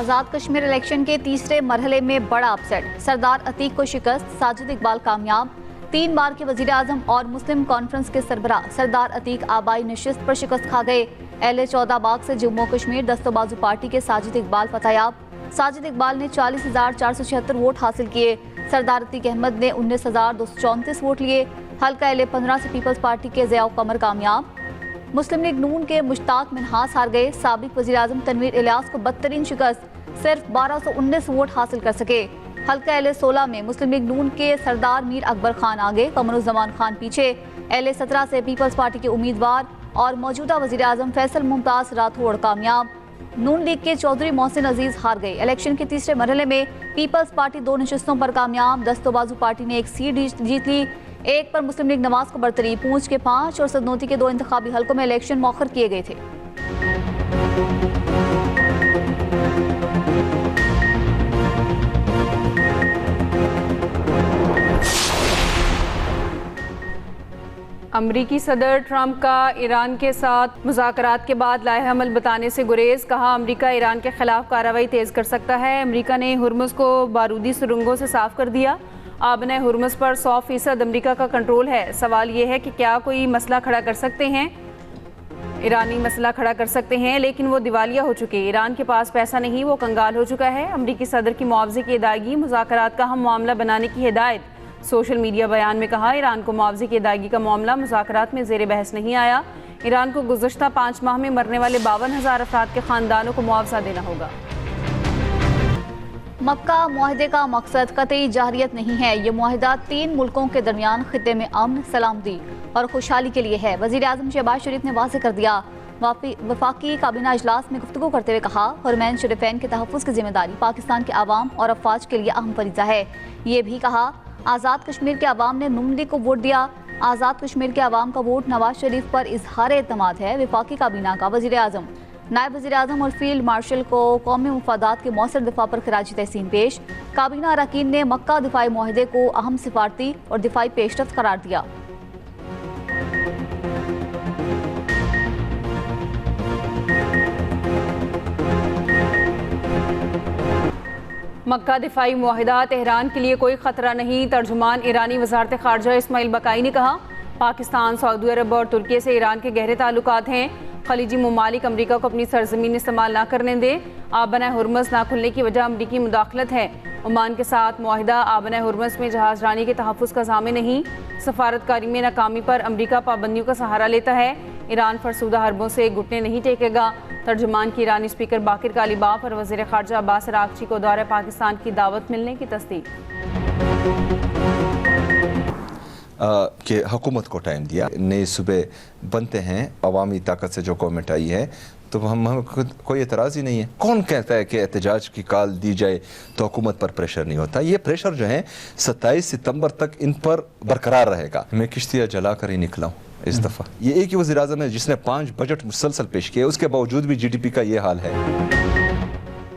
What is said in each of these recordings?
Azad Kashmir election के तीसरे मरहले में बड़ा अपसेट, सरदार अतीक को शिकस्त, साजिद इकबाल कामयाब। 3 बार के वजीर आजम और मुस्लिम कॉन्फ्रेंस के सरबराह सरदार अतीक आबाई नशिस्त पर शिकस्त खा गए। LA 14 बाग से जम्मू कश्मीर दस्तोबाजू पार्टी के साजिद इकबाल फतहयाब। साजिद इकबाल ने 40,476 वोट हासिल किए। सरदार अतीक अहमद ने 19,234 वोट लिए। हल्का LA 15 से पीपल्स पार्टी के ज़िया कमर कामयाब। मुस्लिम लीग नून के मुश्ताक मिन्हास हार गए। साबिक वज़ीर आज़म तनवीर इलियास को बदतरीन शिकस्त, सिर्फ 1219 वोट हासिल कर सके। हल्का LA 16 में मुस्लिम लीग नून के सरदार मीर अकबर खान आगे, कमरुज़्ज़मान खान पीछे। LA 17 से पीपल्स पार्टी के उम्मीदवार और मौजूदा वज़ीर आज़म फैसल मुमताज़ राठौड़ कामयाब। नून लीग के चौधरी मोहसिन अजीज हार गए। इलेक्शन के तीसरे मरहले में पीपल्स पार्टी 2 नशिस्तों पर कामयाब। दस्तोबाजू पार्टी ने 1 सीट जीत ली। 1 पर मुस्लिम लीग नवाज को बरतरी। पूंछ के 5 और सदनोती के 2 इंतखाबी हलकों में इलेक्शन मौखर किए गए थे। अमरीकी सदर ट्रंप का ईरान के साथ मुज़ाकरात के बाद लाएहमल बताने से गुरेज। कहा, अमरीका ईरान के खिलाफ कार्रवाई तेज़ कर सकता है। अमरीका ने हुर्मुज़ को बारूदी सुरंगों से साफ कर दिया। आबने हुर्मुज़ पर 100% अमरीका का कंट्रोल है। सवाल ये है कि क्या कोई मसला खड़ा कर सकते हैं, ईरानी मसला खड़ा कर सकते हैं, लेकिन वो दिवालिया हो चुके। ईरान के पास पैसा नहीं, वो कंगाल हो चुका है। अमरीकी सदर की मुआवजे की अदायगी मुज़ाकरात का अहम मामला बनाने की हिदायत। सोशल मीडिया बयान में कहा, ईरान को मुआवजे की अदायगी का मामला मुज़ाकरात में ज़ेर बहस नहीं आया। ईरान को गुज़श्ता 5 माह में मरने वाले 52,000 अफराद के ख़ानदानों को मुआवजा देना होगा। मक्का मुआहदे का मकसद कतई जाहरियत नहीं है। ये मुआहदा 3 मुल्कों के दरमियान खित्ते में अमन, सलामती और खुशहाली के लिए है। वज़ीर आज़म शहबाज शरीफ ने वाज़ेह कर दिया। वफाकी काबीना इजलास में गुफ्तगू करते हुए कहा, हुरमैन शरीफैन के तहफ़्फ़ुज़ की जिम्मेदारी पाकिस्तान के आवाम और अफवाज के लिए अहम फरीज़ा है। ये भी कहा, आज़ाद कश्मीर के अवाम ने नून लीग को वोट दिया। आज़ाद कश्मीर के अवाम का वोट नवाज शरीफ पर इजहार एतमाद है। वफाकी काबीना का वज़ीर आज़म, नायब वज़ीर आज़म और फील्ड मार्शल को कौमी मुफादात के मौसर दिफा पर खराजी तहसीन पेश। काबीना अरकान ने मक्का दिफाई मुआहदे को अहम सिफारती और दिफाई पेशरफ्त करार दिया। मक्का दिफाई मुआहिदा तेहरान के लिए कोई ख़तरा नहीं। तर्जुमान ईरानी वज़ारत ख़ारजा इस्माइल बकाई ने कहा, पाकिस्तान, सऊदी अरब और तुर्की से ईरान के गहरे ताल्लुकात हैं। खलीजी ममालिक अमरीका को अपनी सरजमीन इस्तेमाल ना करने दें। आबना हुर्मुज़ ना खुलने की वजह अमरीकी मुदाखलत है। ओमान के साथ मुआहिदा आबना हुर्मुज़ में जहाज रानी के तहफ़्फ़ुज़ का ज़ामिन नहीं। सफारतकारी में नाकामी पर अमरीका पाबंदियों का सहारा लेता है। ईरान फरसूदा हरबों से घुटने नहीं टेकेगा। तर्जुमान की ईरानी स्पीकर बाकिर कालिबाफ और वज़ीर ख़ारजा अब्बास अराग़ची को दौरे पाकिस्तान की दावत मिलने की तस्दीक। कि हुकूमत को टाइम दिया, नए सूबे बनते हैं, अवामी ताकत से जो गवर्नमेंट आई है, तो हम कोई एतराज़ ही नहीं है। कौन कहता है कि एहतजाज की कॉल दी जाए तो हुकूमत पर प्रेशर नहीं होता? ये प्रेशर जो है 27 सितंबर तक इन पर बरकरार रहेगा। मैं किश्तियाँ जला कर ही निकला हूँ इस दफ़ा। ये एक ही वज़ीर आज़म है जिसने 5 बजट मुसलसल पेश किए, उसके बावजूद भी GDP का ये हाल है।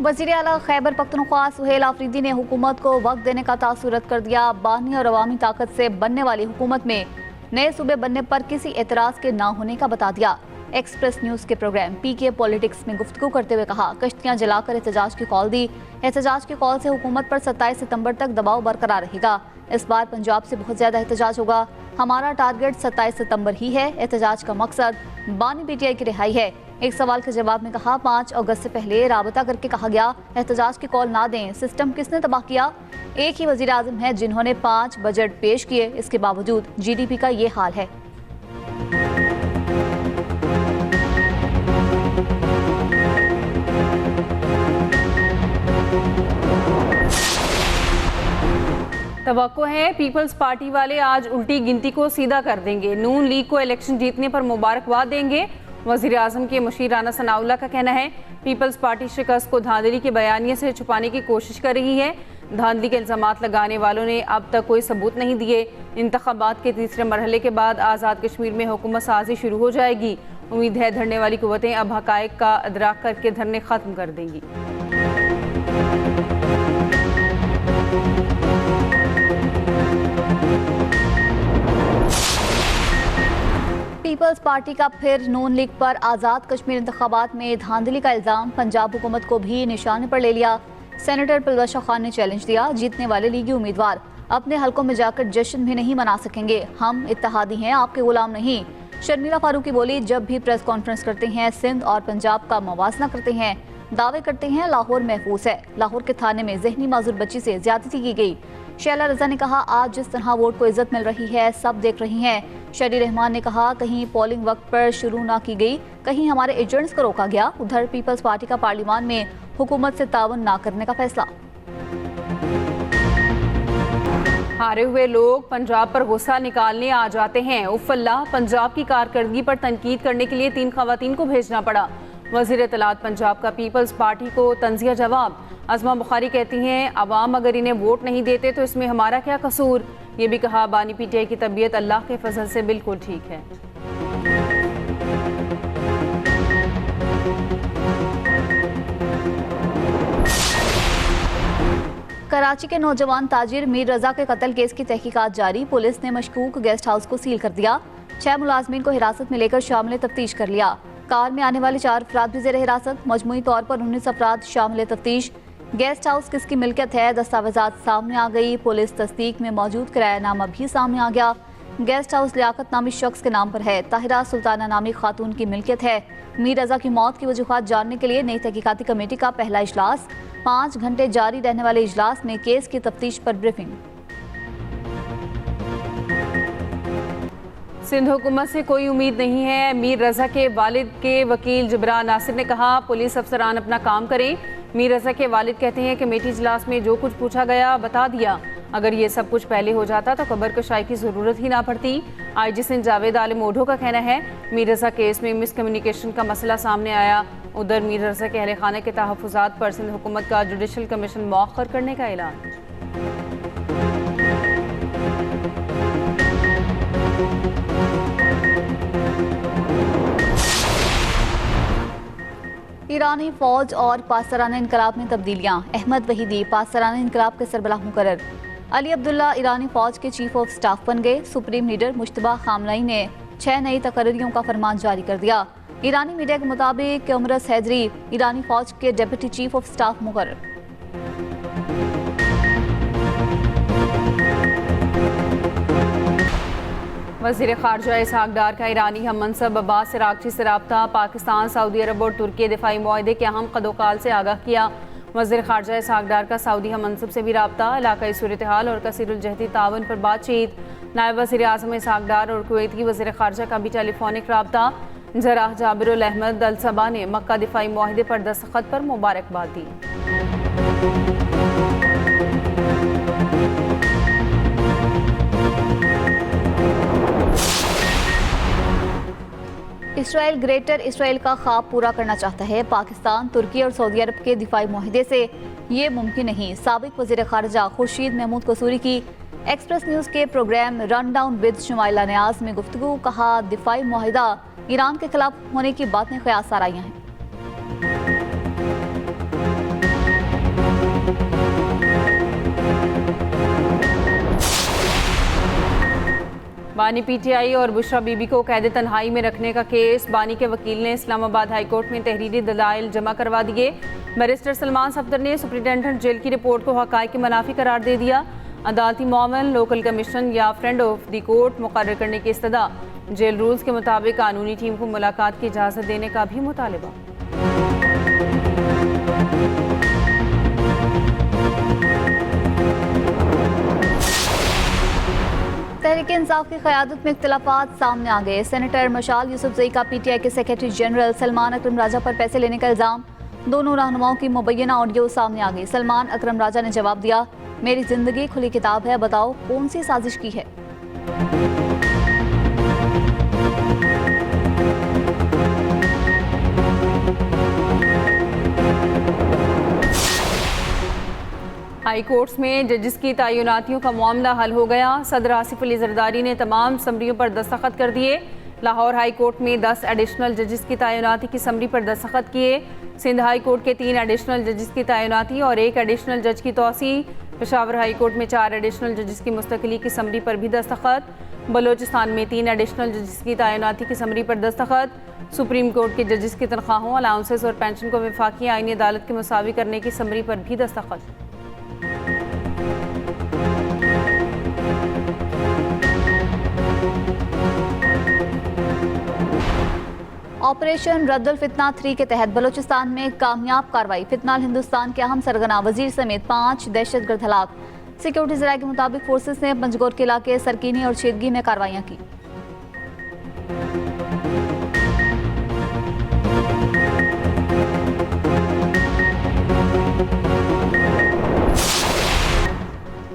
वज़ीर आला खैबर पख्तूनख्वा सुहेल आफरीदी ने हुकूमत को वक्त देने का तासुरत कर दिया। बानी और अवामी ताकत से बनने वाली हुकूमत में नए सूबे बनने पर किसी एतराज़ के ना होने का बता दिया। एक्सप्रेस न्यूज़ के प्रोग्राम PK पॉलिटिक्स में गुफ्तगू करते हुए कहा, कश्तियाँ जलाकर एहतजाज की कॉल दी। एहतजाज की कॉल से हुकूमत पर 27 सितंबर तक दबाव बरकरार रहेगा। इस बार पंजाब से बहुत ज़्यादा एहतजाज होगा। हमारा टारगेट 27 सितंबर ही है। एहतजाज का मकसद बानी PTI की रिहाई है। एक सवाल के जवाब में कहा, 5 अगस्त से पहले राबता करके कहा गया एहतजाज की कॉल ना दें। सिस्टम किसने तबाह किया? एक ही वज़ीर आज़म है जिन्होंने 5 बजट पेश किए। इसके बावजूद GDP का ये हाल है। तवक्को है पीपल्स पार्टी वाले आज उल्टी गिनती को सीधा कर देंगे। नून लीग को इलेक्शन जीतने पर मुबारकबाद देंगे। वज़ीर आज़म के मुशीर राना सनाउल्लाह का कहना है, पीपल्स पार्टी शिकस्त को धांधली के बयानिए से छुपाने की कोशिश कर रही है। धांधली के इल्ज़ामात लगाने वालों ने अब तक कोई सबूत नहीं दिए। इंतखाबात के तीसरे मरहले के बाद आज़ाद कश्मीर में हुकूमत साजी शुरू हो जाएगी। उम्मीद है धरने वाली कुव्वतें अब हक़ाइक़ का अदराक करके धरने ख़त्म कर देंगी। पीपल्स पार्टी का फिर नून लीग पर आज़ाद कश्मीर इंतखाबात में धांधली का इल्जाम। पंजाब हुकूमत को भी निशाने पर ले लिया। सेनेटर पिलवशा खान ने चैलेंज दिया, जीतने वाले लीगी उम्मीदवार अपने हलकों में जाकर जश्न भी नहीं मना सकेंगे। हम इत्तेहादी हैं, आपके गुलाम नहीं। शर्मिला फारूकी बोली, जब भी प्रेस कॉन्फ्रेंस करते हैं सिंध और पंजाब का मवाजना करते हैं, दावे करते हैं लाहौर महफूज है। लाहौर के थाने में जहनी माजूर बच्ची से ज्यादती की गई। शैला रजा ने कहा, आज जिस तरह वोट को इज्जत मिल रही है सब देख रही हैं। शरी रहमान ने कहा, कहीं पोलिंग वक्त पर शुरू ना की गई, कहीं हमारे एजेंट्स को रोका गया। उधर पीपल्स पार्टी का पार्लियामान में हुकूमत से तावन ना करने का फैसला। हारे हुए लोग पंजाब पर गुस्सा निकालने आ जाते हैं। उफ़ल्ला, पंजाब की कारकर्दगी पर तनकीद करने के लिए 3 खवातीन को भेजना पड़ा। वज़ीर इत्तलात पंजाब का पीपल्स पार्टी को तंज़िया जवाब। अज़मा बुखारी कहती हैं, अवाम अगर इन्हें वोट नहीं देते तो इसमें हमारा क्या कसूर। ये भी कहा, बानी पीटीआई की तबीयत अल्लाह के फजल से बिल्कुल ठीक है। कराची के नौजवान ताजिर मीर रजा के कत्ल केस की तहकीकात जारी। पुलिस ने मशकूक गेस्ट हाउस को सील कर दिया। 6 मुलाजमीन को हिरासत में लेकर शामिल तफ्तीश कर लिया। कार में आने वाले 4 अफराद भी जेर हिरासत। मजमूई तौर पर 19 अफराद शामिल तफ्तीश। गेस्ट हाउस किसकी मिल्कियत है, दस्तावेजात सामने आ गई। पुलिस तस्दीक में मौजूद किरायानामा भी सामने आ गया। गेस्ट हाउस लियाकत नामी शख्स के नाम पर है। ताहिरा सुल्ताना नामी खातून की मिल्कियत है। मीर रजा की मौत की वजूहात जानने के लिए नई तहकीकाती कमेटी का पहला इजलास। 5 घंटे जारी रहने वाले इजलास में केस की तफ्तीश पर ब्रीफिंग। सिंध हुकूमत से कोई उम्मीद नहीं है। मीर रजा के वालिद के वकील जबरान नासिर ने कहा, पुलिस अफसरान अपना काम करें। मीर रजा के वालिद कहते हैं, कमेटी इजलास में जो कुछ पूछा गया बता दिया। अगर ये सब कुछ पहले हो जाता तो कब्र कशाई की ज़रूरत ही ना पड़ती। IG सिंध जावेद आलिम ओढो का कहना है, मीर रजा केस में मिसकम्युनिकेशन का मसला सामने आया। उधर मीर रजा के अहले खाना के तहफ़्फ़ुज़ात पर सिंध हुकूमत का जुडिशल कमीशन मौख़र करने का ऐलान। ईरानी फौज और पासराना इनकलाब में तब्दीलियां। अहमद वहीदी पासराना इनकलाब के सरबराह मुकर्रर। अली अब्दुल्ला ईरानी फौज के चीफ ऑफ स्टाफ बन गए। सुप्रीम लीडर मुश्तबा खामनई ने 6 नई तकर्रियों का फरमान जारी कर दिया। ईरानी मीडिया के मुताबिक उमरस हैदरी ईरानी फौज के डिप्टी चीफ ऑफ स्टाफ मुकर्रर। वज़ीर ख़ारजा इसहाक़ डार का ईरानी हम मनसब अब्बास अराग़ची से रब्ता। पाकिस्तान, सऊदी अरब और तुर्की दिफाई मुआहदे के अहम कदोकाल से आगाह किया। वज़ीर ख़ारजा इसहाक़ डार का सऊदी हम मनसब से भी रब्ता। इलाक़ाई सूरत हाल और कसीरुल-जहदी ताउन पर बातचीत। नायब वज़ीर आज़म इसहाक़ डार और कुवैत की वज़ीर ख़ारजा का भी टेलीफोनिक रब्ता। जराह जाबिरुल अहमद अल सबा ने मक्का दिफाई मुआहदे पर दस्तखत पर मुबारकबाद दी। इसराइल ग्रेटर इसराइल का ख्वाब पूरा करना चाहता है। पाकिस्तान, तुर्की और सऊदी अरब के दिफाई मुआहदे से ये मुमकिन नहीं। साबिक वज़ीर ख़ारजा खुर्शीद महमूद कसूरी की एक्सप्रेस न्यूज़ के program run down with Shumaila नियाज में गुफ्तगू। कहा, दिफाई मुआहदा ईरान के खिलाफ होने की बातें क़यास आराइयां हैं। बानी पीटीआई और बुशरा बीबी को कैद तन्हाई में रखने का केस। बानी के वकील ने इस्लामाबाद हाई कोर्ट में तहरीरी दलाइल जमा करवा दिए। बैरिस्टर सलमान सफदर ने सुप्रिटेंडेंट जेल की रिपोर्ट को हक़ाइक़ के मुनाफी करार दे दिया। अदालती मामल, लोकल कमीशन या फ्रेंड ऑफ द कोर्ट मुकर्रर करने की इस्तदा। जेल रूल्स के मुताबिक कानूनी टीम को मुलाकात की इजाज़त देने का भी मुतालबा। तहरीक इंसाफ की क़यादत में इख्तिलाफ़ात सामने आ गए। सेनेटर मशाल यूसुफजई का पीटीआई के सेक्रेटरी जनरल सलमान अकरम राजा पर पैसे लेने का इल्ज़ाम। दोनों रहनुमाओं की मुबैना ऑडियो सामने आ गई। सलमान अकरम राजा ने जवाब दिया, मेरी जिंदगी खुली किताब है, बताओ कौन सी साजिश की है। हाई कोर्ट्स में जजेस की तैनातियों का मामला हल हो गया। सदर आसिफ अली जरदारी ने तमाम समरियों पर दस्तखत कर दिए। लाहौर हाई कोर्ट में 10 एडिशनल जजेस की तैनाती की समरी पर दस्तखत किए। सिंध हाई कोर्ट के 3 एडिशनल जजेस की तैनाती और 1 एडिशनल जज की तौसी। पेशावर हाई कोर्ट में 4 एडिशनल जजेस की मुस्तकिली की समरी पर भी दस्तखत। बलोचिस्तान में 3 एडिशनल जजेस की तैनाती की समरी पर दस्तखत। सुप्रीम कोर्ट के जजेस की तनख्वाहों, अलाउंसेस और पेंशन को वफाकी आईनी अदालत के मुसावी करने की समरी पर भी दस्तखत। ऑपरेशन रद्दुल फितना 3 के तहत बलूचिस्तान में कामयाब कार्रवाई। फितनाल हिंदुस्तान के अहम सरगना वजीर समेत 5 दहशतगर्द हलाक। सिक्योरिटी जराये के मुताबिक फोर्सेस ने पंजगोर के इलाके सरकीनी और छेदगी में कार्रवाइयां की।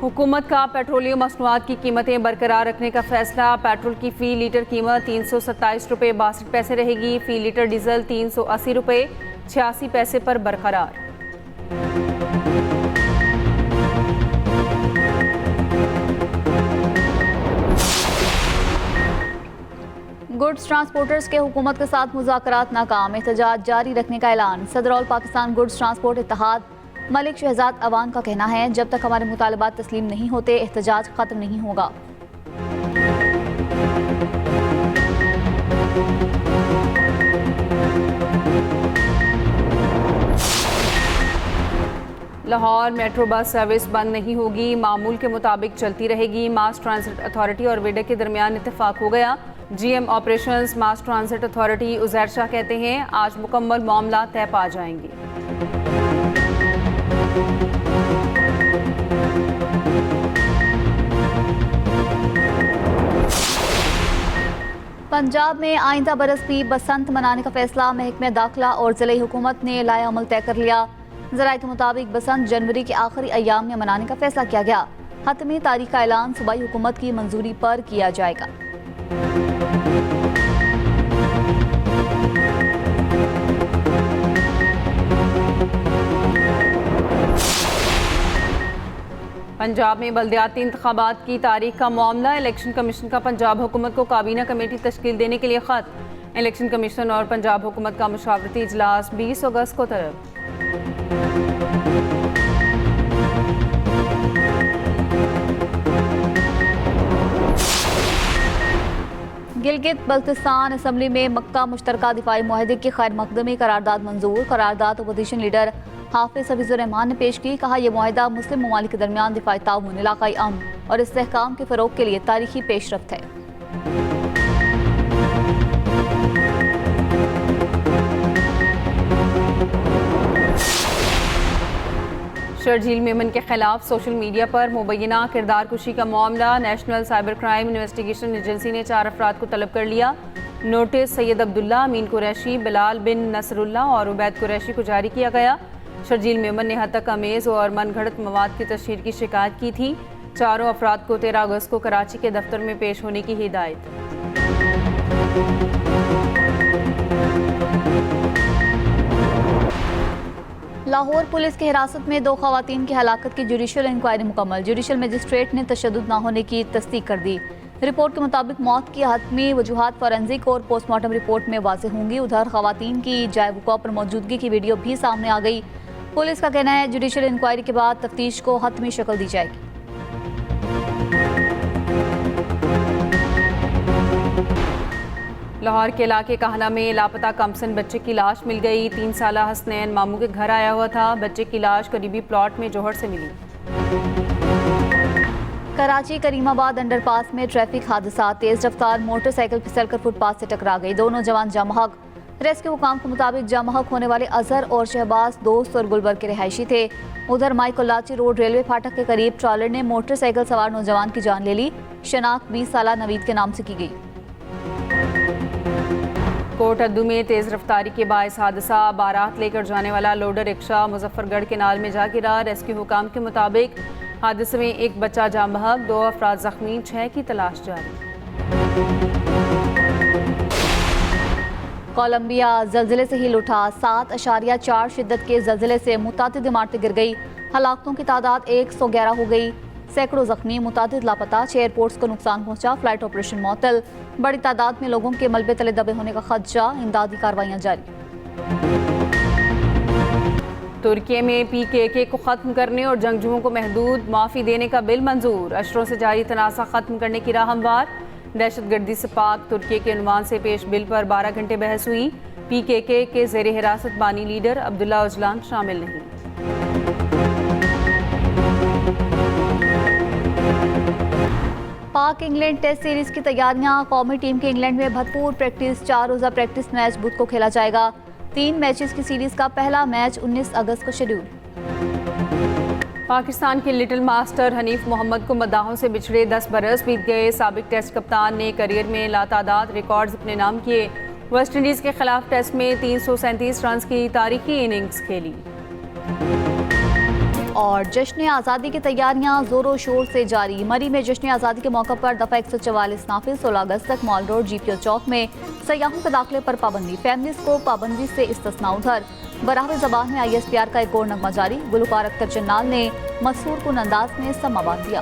हुकूमत का पेट्रोलियम मसनूआत की कीमतें बरकरार रखने का फैसला। पेट्रोल की फ़ी लीटर कीमत 327 रुपये 62 पैसे रहेगी। फ़ी लीटर डीजल 380 रुपये 86 पैसे पर बरकरार। गुड्स ट्रांसपोर्टर्स के हुकूमत के साथ मुज़ाकरात नाकाम। एहतजाज जारी रखने का ऐलान। सदर ऑल पाकिस्तान गुड्स ट्रांसपोर्ट इत्तेहाद मलिक शहजाद अवान का कहना है, जब तक हमारे मुतालबात तस्लीम नहीं होते एहतजाज खत्म नहीं होगा। लाहौर मेट्रो बस सर्विस बंद नहीं होगी, मामूल के मुताबिक चलती रहेगी। मास ट्रांजिट अथॉरिटी और वेडक के दरमियान इत्तेफाक हो गया। GM ऑपरेशंस मास ट्रांजिट अथॉरिटी उजैर शाह कहते हैं, आज मुकम्मल मामला तय पा जाएंगे। पंजाब में आइंदा बरस भी बसंत मनाने का फैसला महकमे दाखिला और ज़िले हुकूमत ने लाए अमल तय कर लिया। ज़राए के मुताबिक बसंत जनवरी के आखिरी अयाम में मनाने का फैसला किया गया। हतमी तारीख का ऐलान सूबाई हुकूमत की मंजूरी पर किया जाएगा। पंजाब में बल्दियाती इंतखाबात की तारीख का मामला। इलेक्शन कमीशन का पंजाब हुकूमत को काबीना कमेटी तश्कील देने के लिए खत। इलेक्शन कमीशन और पंजाब हुकूमत का मुशावरती इजलास 20 अगस्त को तलब। गिलगित बल्तिस्तान असम्बली में मक्का मुश्तरका दिफाई मुआहदे की खैर मकदमी करारदाद मंजूर। करारदाद अपोजिशन लीडर हाफिज हफीजुर रहमान ने पेश की। कहा, यह मुआहदा मुस्लिम ममालिक के दरमियान दिफाई ताउन, इलाकाई अमन और इस्तेहकाम के फ़रोग के लिए तारीखी पेशरफ्त है। शर्जील मेमन के खिलाफ सोशल मीडिया पर मुबैना किरदार कुशी का मामला। National cyber crime investigation agency ने 4 अफराद को तलब कर लिया। नोटिस सैयद अब्दुल्ला, अमीन कुरैशी, बिलाल बिन नसरुल्ला और उबैद कुरैशी को जारी किया गया। शर्जील मेमन ने हतक अमेज और मनगढ़ंत मवाद की तशहीर की शिकायत की थी। चारों अफराद को 13 अगस्त को कराची के दफ्तर में पेश होने की हिदायत। लाहौर पुलिस की हिरासत में 2 खवातीन की हलाकत की जुडिशल इंक्वायरी मुकम्मल। जुडिशल मजिस्ट्रेट ने तशद्दुद न होने की तस्दीक कर दी। रिपोर्ट के मुताबिक मौत की हतमी वजूहात फॉरेंसिक और पोस्टमार्टम रिपोर्ट में वाज़ेह होंगी। उधर खवातीन की जाए वक़्वा पर मौजूदगी की वीडियो भी सामने आ गई। पुलिस का कहना है, जुडिशल इंक्वायरी के बाद तफ्तीश को हतमी शक्ल दी जाएगी। लाहौर के इलाके कहना में लापता कमसन बच्चे की लाश मिल गई। 3 साला हसनैन मामू के घर आया हुआ था। बच्चे की लाश करीबी प्लॉट में जोहर से मिली। कराची करीमाबाद अंडरपास में ट्रैफिक हादसा। तेज रफ्तार मोटरसाइकिल फिसलकर फुटपाथ से टकरा गई। 2 नौजवान जामहक। रेस्क्यू हुकाम के मुताबिक जामहक होने वाले अजहर और शहबाज दोस्त और गुलबर के रिहायशी थे। उधर माइकोलाची रोड रेलवे फाटक के करीब ट्रॉलर ने मोटरसाइकिल सवार नौजवान की जान ले ली। शनाख्त 20 साला नवीद के नाम से की गई। कोट अद्दू में तेज रफ्तारी के बायस हादसा। बारात लेकर जाने वाला लोडर रिक्शा मुजफ्फरगढ़ के नाल में जा गिरा। रेस्क्यू हुकाम के मुताबिक हादसे में 1 बच्चा जाम बहक, 2 अफराद जख्मी, 6 की तलाश जारी। कोलंबिया जल्जिले से हिल उठा। 7.4 शिद्दत के जल्जिले से मुतादिद इमारतें गिर गई। हलाकतों की तादाद 111 हो गई। सैकड़ों जख्मी, मुतादिद लापता। 6 एयरपोर्ट्स को नुकसान पहुंचा। फ्लाइट ऑपरेशन मुअत्तल। बड़ी तादाद में लोगों के मलबे तले दबे होने का खदशा। इमदादी कार्रवाइयां जारी। तुर्की में PKK को ख़त्म करने और जंगजुओं को महदूद माफ़ी देने का बिल मंजूर। अशरों से जारी तनाज़ा ख़त्म करने की राह हमवार। दहशतगर्दी से पाक तुर्की के उन्वान से पेश बिल पर 12 घंटे बहस हुई। PKK के ज़ेर हिरासत बानी लीडर अब्दुल्ला ओजलान शामिल नहीं। पाक इंग्लैंड टेस्ट सीरीज की तैयारियां। कौमी टीम की इंग्लैंड में भरपूर प्रैक्टिस। 4 रोज़ा प्रैक्टिस मैच बुध को खेला जाएगा। 3 मैचेस की सीरीज का पहला मैच 19 अगस्त को शेड्यूल। पाकिस्तान के लिटिल मास्टर हनीफ मोहम्मद को मद्दाहों से बिछड़े 10 बरस बीत गए। साबिक टेस्ट कप्तान ने करियर में लातादाद रिकॉर्ड्स अपने नाम किए। वेस्ट इंडीज़ के खिलाफ टेस्ट में 337 रन की तारीखी इनिंग्स खेली। और जश्न आज़ादी की तैयारियां जोरों शोर से जारी। मरी में जश्न आज़ादी के मौके पर दफ़ा 144 नाफिज। 16 अगस्त तक मॉल रोड GPO चौक में सयाहों के दाखिले पर पाबंदी। फैमिलीज को पाबंदी से इस्तिस्ना। उधर बराह ज़बान में ISPR का एक और नगमा जारी। गुलकार अख्तर चन्नाल ने मसरूर कुन अंदाज में समा बांध दिया।